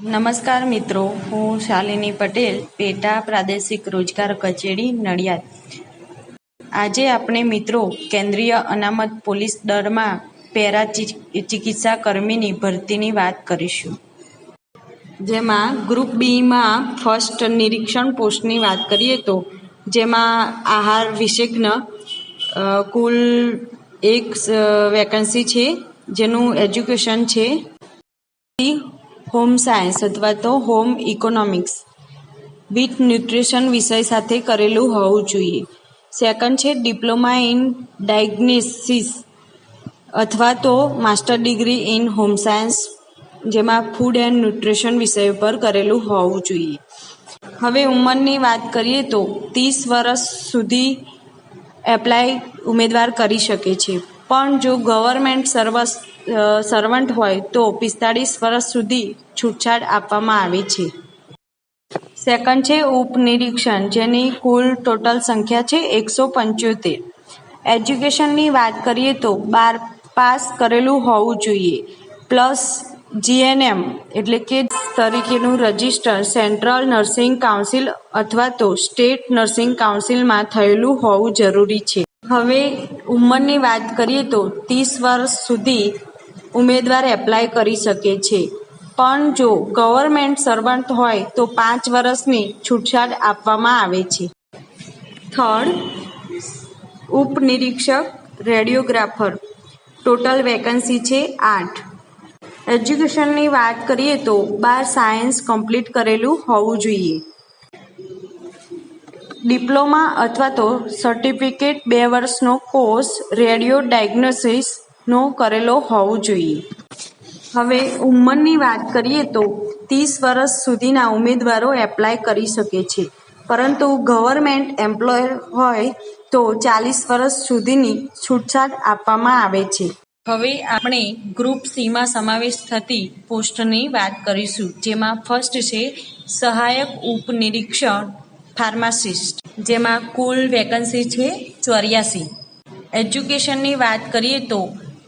નમસ્કાર મિત્રો, હું શાલિની પટેલ, પેટા પ્રાદેશિક રોજગાર કચેરી નડિયાદ. આજે આપણે મિત્રો કેન્દ્રીય અનામત પોલીસ દળમાં પેરા ચિકિત્સા કર્મીની ભરતીની વાત કરીશું. જેમાં ગ્રુપ બીમાં ફર્સ્ટ નિરીક્ષણ પોસ્ટની વાત કરીએ તો જેમાં આહાર વિશેષજ્ઞ કુલ એક વેકન્સી છે, જેનું એજ્યુકેશન છે હોમ સાયન્સ અથવા તો હોમ ઇકોનોમિક્સ વિથ ન્યુટ્રિશન વિષય સાથે કરેલું હોવું જોઈએ. સેકન્ડ છે ડિપ્લોમા ઇન ડાયગ્નોસિસ અથવા તો master degree in home science, જેમાં ફૂડ એન્ડ ન્યુટ્રિશન વિષય પર કરેલું હોવું જોઈએ. હવે ઉંમરની વાત કરીએ તો 30 વર્ષ સુધી એપ્લાય ઉમેદવાર કરી શકે છે, પણ જો ગવર્મેન્ટ સર્વન્ટ હોય તો 45 વર્ષ સુધી છૂટછાટ આપવામાં આવે છે. સેકન્ડ છે ઉપનિરીક્ષણ, જેની કુલ ટોટલ સંખ્યા છે 175. એજ્યુકેશનની વાત કરીએ તો 12 પાસ કરેલું હોવું જોઈએ, પ્લસ GNM એટલે કે તરીકેનું રજિસ્ટર સેન્ટ્રલ નર્સિંગ કાઉન્સિલ અથવા તો સ્ટેટ નર્સિંગ કાઉન્સિલમાં થયેલું હોવું જરૂરી છે. હવે ઉંમરની વાત કરીએ તો 30 વર્ષ સુધી ઉમેદવાર એપ્લાય કરી શકે છે, પણ જો ગવર્મેન્ટ સર્વન્ટ હોય તો 5 વર્ષની છૂટછાટ આપવામાં આવે છે. થર્ડ, ઉપનિરીક્ષક રેડિયોગ્રાફર, ટોટલ વેકન્સી છે 8. એજ્યુકેશનની વાત કરીએ તો 12 સાયન્સ કમ્પ્લીટ કરેલું હોવું જોઈએ. ડિપ્લોમા અથવા તો સર્ટિફિકેટ 2 વર્ષનો કોર્સ રેડિયો ડાયગ્નોસિસનો કરેલો હોવો જોઈએ. હવે ઉંમરની વાત કરીએ તો 30 વર્ષ સુધીના ઉમેદવારો એપ્લાય કરી શકે છે, પરંતુ ગવર્મેન્ટ એમ્પ્લોયર હોય તો 40 વર્ષ સુધીની છૂટછાટ આપવામાં આવે છે. હવે આપણે ગ્રુપ સીમાં સમાવેશ થતી પોસ્ટની વાત કરીશું, જેમાં ફર્સ્ટ છે સહાયક ઉપનિરીક્ષણ ફાર્માસિસ્ટ, જેમાં કુલ વેકન્સી છે 84. એજ્યુકેશનની વાત કરીએ તો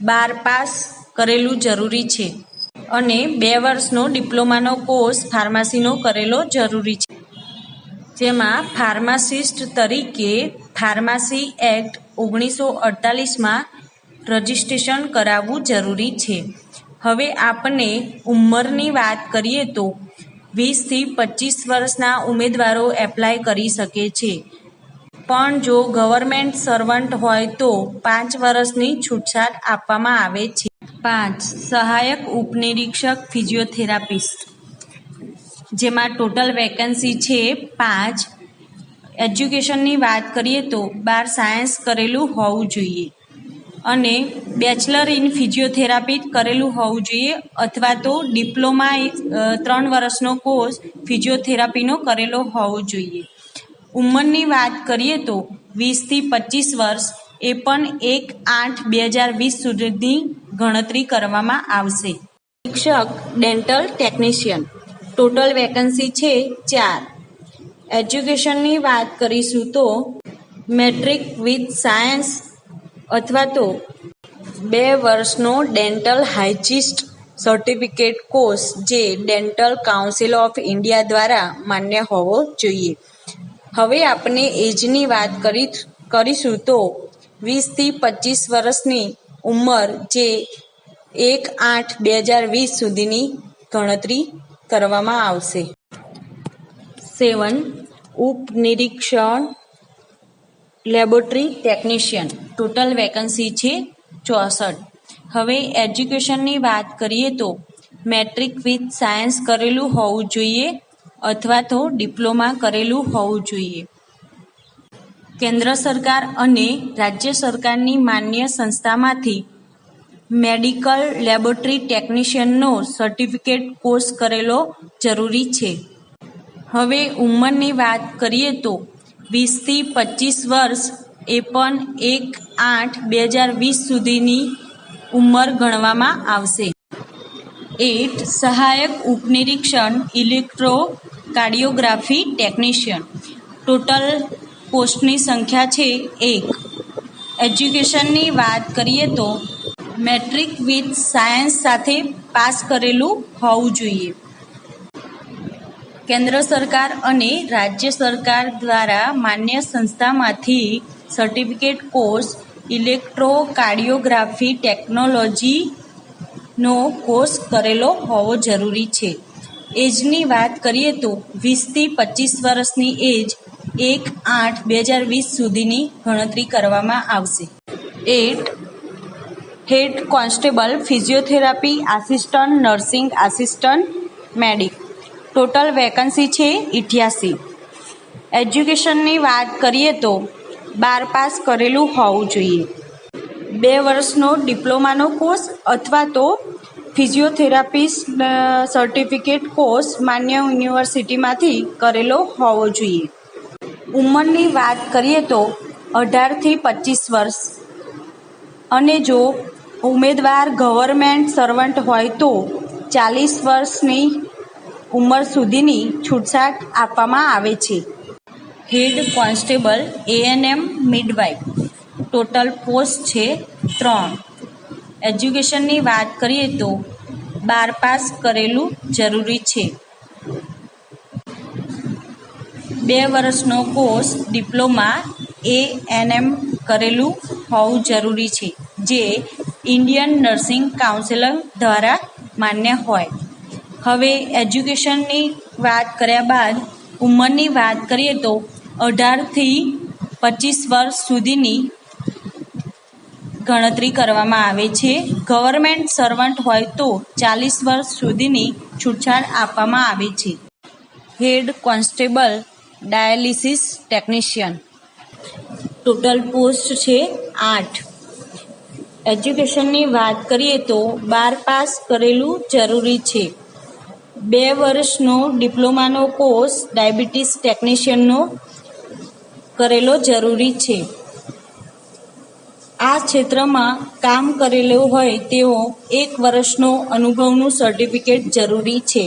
12 પાસ કરેલું જરૂરી છે અને 2 વર્ષનો ડિપ્લોમાનો કોર્સ ફાર્મસીનો કરેલો જરૂરી છે. જેમાં ફાર્માસિસ્ટ તરીકે ફાર્મસી એક્ટ 1948માં રજિસ્ટ્રેશન કરાવવું જરૂરી છે. હવે આપણે ઉંમરની વાત કરીએ તો 20 થી 25 વર્ષના ઉમેદવારો એપ્લાય કરી શકે છે, પણ જો ગવર્મેન્ટ સર્વન્ટ હોય તો 5 વર્ષની છૂટછાટ આપવામાં આવે છે. 5. સહાયક ઉપનિરીક્ષક ફિઝિયોથેરાપિસ્ટ, જેમાં ટોટલ વેકન્સી છે 5. એજ્યુકેશનની વાત કરીએ તો 12 સાયન્સ કરેલું હોવું જોઈએ અને બેચલર ઇન ફિઝિયોથેરાપી કરેલું હોવું જોઈએ અથવા તો ડિપ્લોમા 3 વર્ષનો કોર્સ ફિઝિયોથેરાપીનો કરેલો હોવો જોઈએ. ઉંમરની વાત કરીએ તો 20 થી 25 વર્ષ, એ પણ 1/8/2020 સુધીની ગણતરી કરવામાં આવશે. શિક્ષક ડેન્ટલ ટેકનિશિયન, ટોટલ વેકન્સી છે 4. એજ્યુકેશનની વાત કરીશું તો મેટ્રિક વિથ સાયન્સ અથવા તો 2 વર્ષનો ડેન્ટલ હાઇજિસ્ટ સર્ટિફિકેટ કોર્સ જે ડેન્ટલ કાઉન્સિલ ઓફ ઇન્ડિયા દ્વારા માન્ય હોવો જોઈએ. હવે આપણે એજની વાત કરીશું તો 20 થી 25 વર્ષની ઉંમર, જે 1/8/2020 સુધીની ગણતરી કરવામાં આવશે. 7. ઉપનિરીક્ષણ લેબોરેટરી ટેકનિશિયન, ટોટલ વેકન્સી છે 64. હવે એજ્યુકેશનની વાત કરીએ તો મેટ્રિક વિથ સાયન્સ કરેલું હોવું જોઈએ અથવા તો ડિપ્લોમા કરેલું હોવું જોઈએ. કેન્દ્ર સરકાર અને રાજ્ય સરકારની માન્ય સંસ્થામાંથી મેડિકલ લેબોરેટરી ટેકનિશિયનનો સર્ટિફિકેટ કોર્સ કરેલો જરૂરી છે. હવે ઉંમરની વાત કરીએ તો 20 થી 25 વર્ષ, એ પણ 1/8/2020 સુધીની ઉંમર ગણવામાં આવશે. 8. સહાયક ઉપનિરીક્ષણ ઇલેક્ટ્રોકાર્ડિયોગ્રાફી ટેકનિશિયન, ટોટલ પોસ્ટની સંખ્યા છે 1. એજ્યુકેશનની વાત કરીએ તો મેટ્રિક વિથ સાયન્સ સાથે પાસ કરેલું હોવું જોઈએ. કેન્દ્ર સરકાર અને રાજ્ય સરકાર દ્વારા માન્ય સંસ્થામાંથી સર્ટિફિકેટ કોર્સ ઇલેક્ટ્રોકાર્ડિયોગ્રાફી ટેકનોલોજીનો કોર્સ કરેલો હોવો જરૂરી છે. એજની વાત કરીએ તો 20થી 25 વર્ષની એજ 1/8/2020 સુધીની ગણતરી કરવામાં આવશે. 8. Head constable, physiotherapy assistant, nursing assistant, medic. Total vacancy છે 88. એજ્યુકેશનની વાત કરીએ તો 12 પાસ કરેલું હોવું જોઈએ. 2 વર્ષનો ડિપ્લોમાનો કોર્સ અથવા તો ફિઝિયોથેરાપિસ્ટ સર્ટિફિકેટ કોર્સ માન્ય યુનિવર્સિટીમાંથી કરેલો હોવો જોઈએ. ઉંમરની વાત કરીએ તો 18થી 25 વર્ષ અને જો ઉમેદવાર ગવર્મેન્ટ સર્વન્ટ હોય તો 40 વર્ષની ઉંમર સુધીની છૂટછાટ આપવામાં આવે છે. Head constable, ANM, midwife. Total post છે 3. એજ્યુકેશનની વાત કરીએ તો 12 પાસ કરેલું જરૂરી છે. 2 વર્ષનો કોર્સ ડિપ્લોમા ANM કરેલું હોવું જરૂરી છે, જે ઇન્ડિયન નર્સિંગ કાઉન્સિલ દ્વારા માન્ય હોય. હવે એજ્યુકેશનની વાત કર્યા બાદ ઉંમરની વાત કરીએ તો 18થી 25 વર્ષ સુધીની ગણતરી કરવામાં આવે છે. ગવર્મેન્ટ સર્વન્ટ હોય તો 40 વર્ષ સુધીની છૂટછાટ આપવામાં આવે છે. Head constable dialysis technician. Total post છે 8. એજ્યુકેશનની વાત કરીએ તો 12 પાસ કરેલું જરૂરી છે. 2 વર્ષનો ડિપ્લોમાનો કોર્સ ડાયાબિટીસ ટેકનિશિયનનો કરેલો જરૂરી છે. આ ક્ષેત્રમાં કામ કરેલું હોય તેવો 1 વર્ષનો અનુભવનું સર્ટિફિકેટ જરૂરી છે.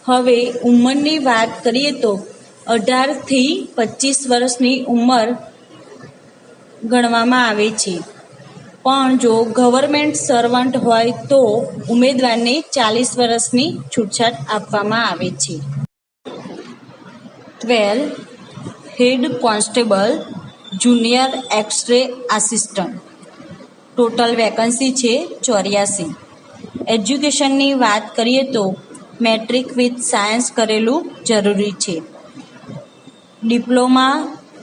હવે ઉંમરની વાત કરીએ તો 18થી 25 વર્ષની ઉંમર ગણવામાં આવે છે, પણ જો ગવર્મેન્ટ સર્વન્ટ હોય તો ઉમેદવારને 40 વર્ષની છૂટછાટ આપવામાં આવે છે. 12. Head constable junior X-ray assistant. Total vacancy છે 84. એજ્યુકેશનની વાત કરીએ તો મેટ્રિક વિથ સાયન્સ કરેલું જરૂરી છે. ડિપ્લોમા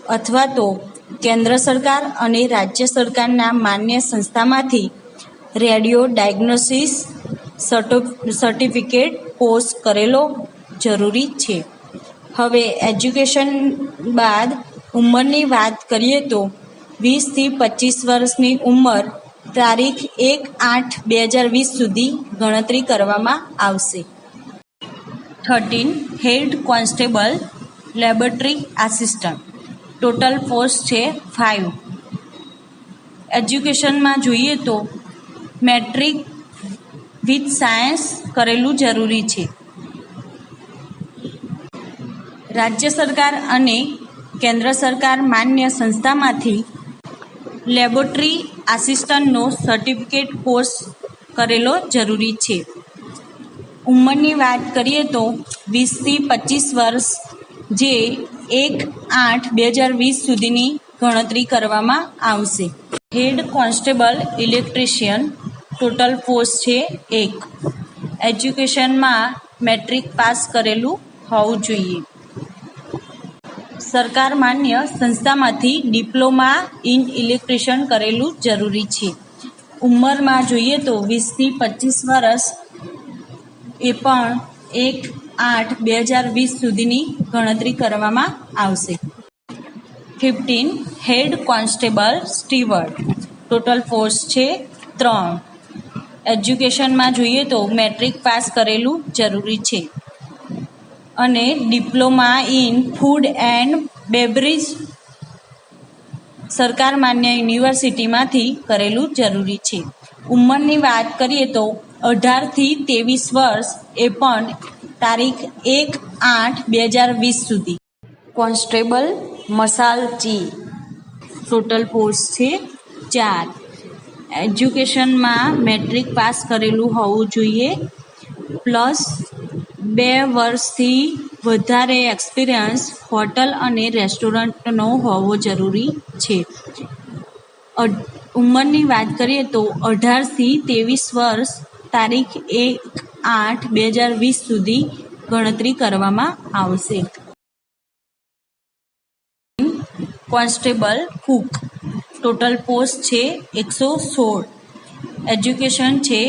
અથવા તો કેન્દ્ર સરકાર અને રાજ્ય સરકારના માન્ય સંસ્થામાંથી રેડિયો ડાયગ્નોસિસ સર્ટિફિકેટ કોર્સ કરેલો જરૂરી છે. હવે એજ્યુકેશન બાદ ઉંમરની વાત કરીએ તો 20થી 25 વર્ષની ઉંમર તારીખ 1/8/2020 સુધી ગણતરી કરવામાં આવશે. 13. Head constable laboratory assistant. Total post છે 5. એજ્યુકેશનમાં જોઈએ તો મેટ્રિક વિથ સાયન્સ કરેલું જરૂરી છે. રાજ્ય સરકાર અને કેન્દ્ર સરકાર માન્ય સંસ્થામાંથી લેબોરેટરી આસિસ્ટન્ટનો સર્ટિફિકેટ કોર્સ કરેલો જરૂરી છે. ઉંમરની વાત કરીએ તો 20થી 25 વર્ષ, જે 1/8/2020 સુધીની ગણતરી કરવામાં આવશે. Head constable electrician. Total post છે 1. એજ્યુકેશનમાં મેટ્રિક પાસ કરેલું હોવું જોઈએ. સરકાર માન્ય સંસ્થામાંથી ડિપ્લોમા ઇન ઇલેક્ટ્રિશિયન કરેલું જરૂરી છે. ઉંમરમાં જોઈએ તો 20થી 25 વર્ષ, એ પણ 1/8/2020 સુધીની ગણતરી કરવામાં આવશે. 15. Head constable steward. Total post છે 3. એજ્યુકેશનમાં જોઈએ તો મેટ્રિક પાસ કરેલું જરૂરી છે અને diploma in food and beverage સરકાર માન્ય યુનિવર્સિટીમાંથી કરેલું જરૂરી છે. ઉંમરની વાત કરીએ તો 18થી 23 વર્ષ, એ પણ તારીખ 1/8/2020 સુધી. કોન્સ્ટેબલ મસાલચી. ટોટલ પોસ્ટ છે 4. એજ્યુકેશનમાં મેટ્રિક પાસ કરેલું હોવું જોઈએ પ્લસ 2 વર્ષથી વધારે એક્સપિરિયન્સ હોટલ અને રેસ્ટોરન્ટનો હોવો જરૂરી છે. ઉંમરની વાત કરીએ તો 18થી 23 વર્ષ તારીખ 1/8/2020 સુધી ગણતરી કરવામાં આવશે. કોન્સ્ટેબલ કુક ટોટલ પોસ્ટ છે 116. એજ્યુકેશન છે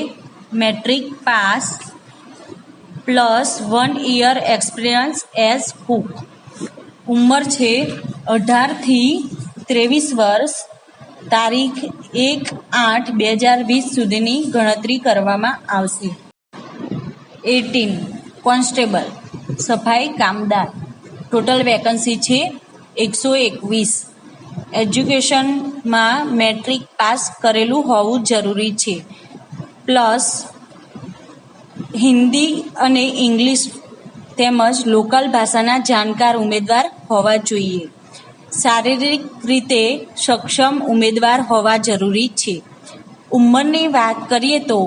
matric pass plus 1 year experience as cook. ઉંમર છે 18થી 23 વર્ષ તારીખ 1/8/2020 સુધીની ગણતરી કરવામાં આવશે. 18 કોન્સ્ટેબલ સફાઈ કામદાર ટોટલ વેકન્સી છે 121. એજ્યુકેશનમાં મેટ્રિક પાસ કરેલું હોવું જરૂરી છે પ્લસ હિન્દી અને ઇંગ્લિશ તેમજ લોકલ ભાષાના જાણકાર ઉમેદવાર હોવા જોઈએ. શારીરિક રીતે સક્ષમ ઉમેદવાર હોવા જરૂરી છે. ઉંમરની વાત કરીએ તો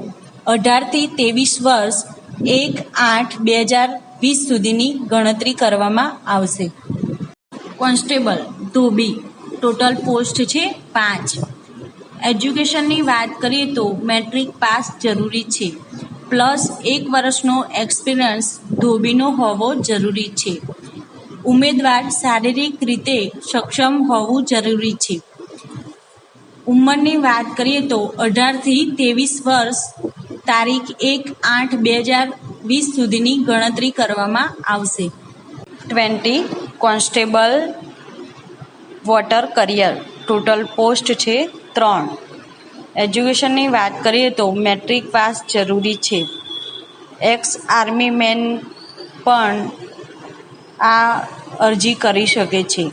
18થી 23 વર્ષ 1/8/2020 સુધીની ગણતરી કરવામાં આવશે. કોન્સ્ટેબલ ધોબી ટોટલ પોસ્ટ છે 5. એજ્યુકેશનની વાત કરીએ તો મેટ્રિક પાસ જરૂરી છે પ્લસ 1 વર્ષનો એક્સપિરિયન્સ ધોબીનો હોવો જરૂરી છે. ઉમેદવાર શારીરિક રીતે સક્ષમ હોવું જરૂરી છે. ઉંમરની વાત કરીએ તો 18થી 23 વર્ષ તારીખ 1/8/2020 સુધીની ગણતરી કરવામાં આવશે. 20 constable water career total post છે 3. એજ્યુકેશનની વાત કરીએ તો મેટ્રિક પાસ જરૂરી છે. એક્સ આર્મી મેન પણ આ અરજી કરી શકે છે.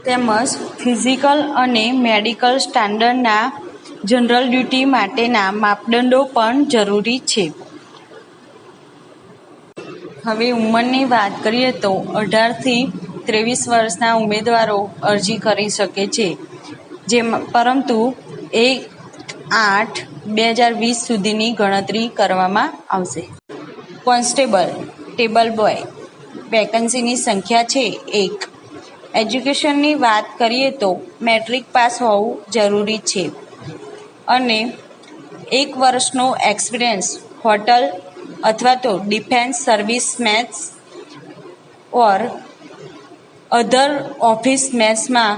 તેમજ ફિઝિકલ અને મેડિકલ સ્ટાન્ડર્ડના જનરલ ડ્યુટી માટેના માપદંડો પણ જરૂરી છે. હવે ઉંમરની વાત કરીએ તો 18થી 23 વર્ષના ઉમેદવારો અરજી કરી શકે છે, પરંતુ 1/8/2020 સુધીની ગણતરી કરવામાં આવશે. કોન્સ્ટેબલ ટેબલ બોય વેકન્સીની સંખ્યા છે 1. એજ્યુકેશનની વાત કરીએ તો મેટ્રિક પાસ હોવું જરૂરી છે અને 1 વર્ષનો એક્સપિરિયન્સ હોટલ અથવા તો ડિફેન્સ સર્વિસમેન ઓર અધર ઓફિસ મેન્સમાં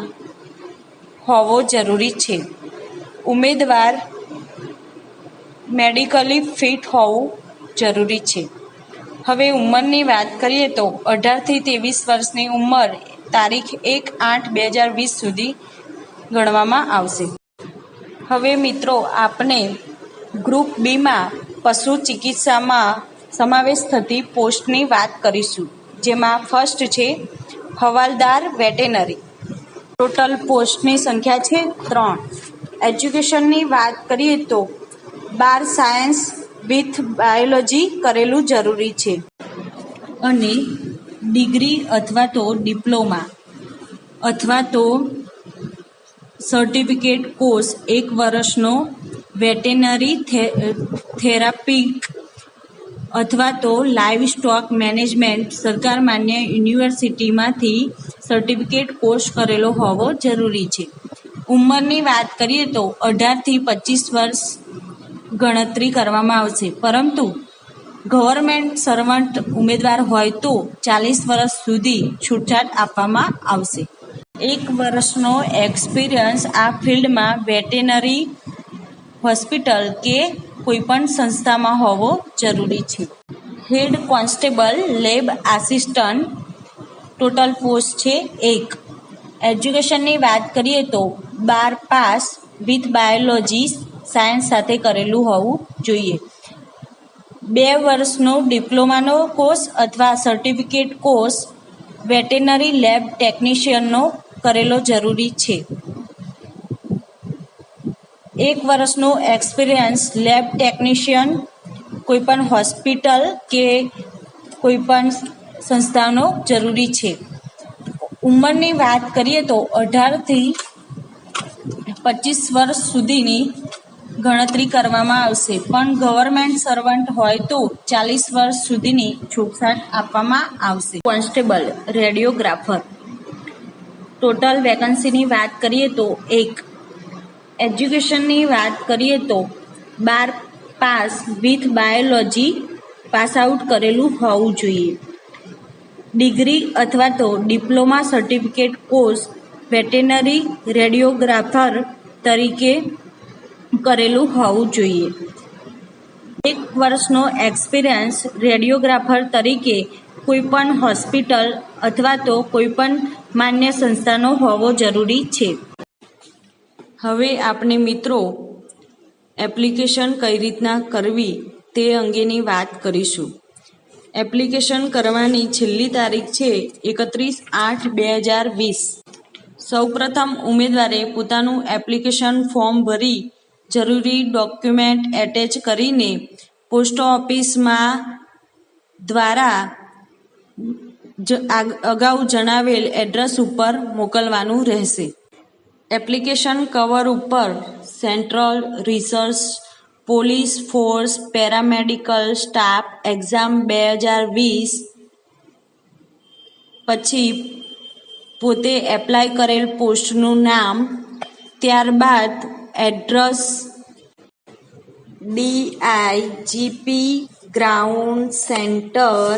હોવો જરૂરી છે. ઉમેદવાર મેડિકલી ફિટ હોવું જરૂરી છે. હવે ઉંમરની વાત કરીએ તો 18થી 23 વર્ષની ઉંમર તારીખ 1/8/2020 સુધી ગણવામાં આવશે. હવે મિત્રો આપણે ગ્રુપ બીમાં પશુ ચિકિત્સામાં સમાવેશ થતી પોસ્ટની વાત કરીશું, જેમાં ફર્સ્ટ છે હવાલદાર વેટેનરી. ટોટલ પોસ્ટની સંખ્યા છે 3. એજ્યુકેશનની વાત કરીએ તો 12 સાયન્સ વિથ બાયોલોજી કરેલું જરૂરી છે અને ડિગ્રી અથવા તો ડિપ્લોમા અથવા તો સર્ટિફિકેટ કોર્સ 1 વર્ષનો વેટેનરી થેરાપીક અથવા તો લાઇવ સ્ટોક મેનેજમેન્ટ સરકાર માન્ય યુનિવર્સિટીમાંથી સર્ટિફિકેટ કોર્સ કરેલો હોવો જરૂરી છે. ઉંમરની વાત કરીએ તો 18થી 25 વર્ષ ગણતરી કરવામાં આવશે, પરંતુ ગવર્મેન્ટ સર્વન્ટ ઉમેદવાર હોય તો 40 વર્ષ સુધી છૂટછાટ આપવામાં આવશે. 1 વર્ષનો એક્સપિરિયન્સ આ ફિલ્ડમાં વેટેનરી હોસ્પિટલ કે કોઈપણ સંસ્થામાં હોવો જરૂરી છે. Head constable lab assistant total post છે 1. એજ્યુકેશનની વાત કરીએ તો 12 પાસ વિથ બાયોલોજી સાયન્સ સાથે કરેલું હોવું જોઈએ. 2 વર્ષનો ડિપ્લોમાનો કોર્સ અથવા સર્ટિફિકેટ કોર્સ વેટેનરી લેબ ટેકનિશિયનનો કરેલો જરૂરી છે. 1 વર્ષનો એક્સપિરિયન્સ લેબ ટેકનિશિયન કોઈપણ હોસ્પિટલ કે કોઈપણ સંસ્થાનો જરૂરી છે. ઉંમરની વાત કરીએ તો 18થી 25 વર્ષ સુધીની ગણતરી કરવામાં આવશે, પણ ગવર્મેન્ટ સર્વન્ટ હોય તો 40 વર્ષ સુધીની છૂટછાટ આપવામાં આવશે. કોન્સ્ટેબલ, રેડિયોગ્રાફર. ટોટલ વેકન્સીની વાત કરીએ તો 1. એજ્યુકેશનની વાત કરીએ તો 12 pass with biology pass out કરેલું હોવું જોઈએ. ડિગ્રી અથવા તો ડિપ્લોમા સર્ટિફિકેટ કોર્સ વેટેનરી રેડિયોગ્રાફર તરીકે કરેલું હોવું જોઈએ. 1 વર્ષનો એક્સપિરિયન્સ રેડિયોગ્રાફર તરીકે કોઈપણ હોસ્પિટલ અથવા તો કોઈપણ માન્ય સંસ્થાનો હોવો જરૂરી છે. હવે આપણે મિત્રો એપ્લિકેશન કઈ રીતના કરવી તે અંગેની વાત કરીશું. એપ્લિકેશન કરવાની છેલ્લી તારીખ છે 31/8/2020. સૌપ્રથમ ઉમેદવારે પોતાનું એપ્લિકેશન ફોર્મ ભરી જરૂરી ડોક્યુમેન્ટ એટેચ કરીને પોસ્ટ ઓફિસમાં દ્વારા અગાઉ જણાવેલ એડ્રેસ ઉપર મોકલવાનું રહેશે. એપ્લિકેશન કવર ઉપર central research police force paramedical staff exam 2020 પછી પોતે એપ્લાય કરેલ પોસ્ટનું નામ, ત્યારબાદ address, DIGP ground centre,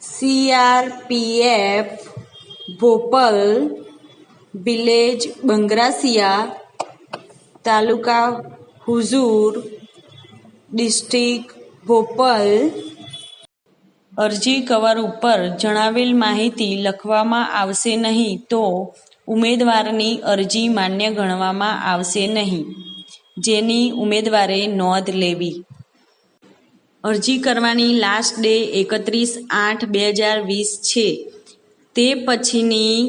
CRPF Bhopal, village Bangrasia, taluka Huzur, district Bhopal. અરજી કવર ઉપર જણાવેલ માહિતી લખવામાં આવશે નહીં તો ઉમેદવારની અરજી માન્ય ગણવામાં આવશે નહીં, જેની ઉમેદવારે નોંધ લેવી. અરજી કરવાની લાસ્ટ ડે 31/8/2020 છે. તે પછીની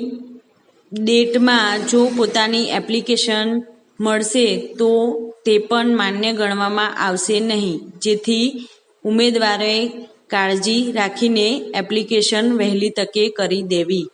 ડેટમાં જો પોતાની એપ્લિકેશન મળશે તો તે પણ માન્ય ગણવામાં આવશે નહીં, જેથી ઉમેદવારે કાળજી રાખીને એપ્લિકેશન વહેલી તકે કરી દેવી.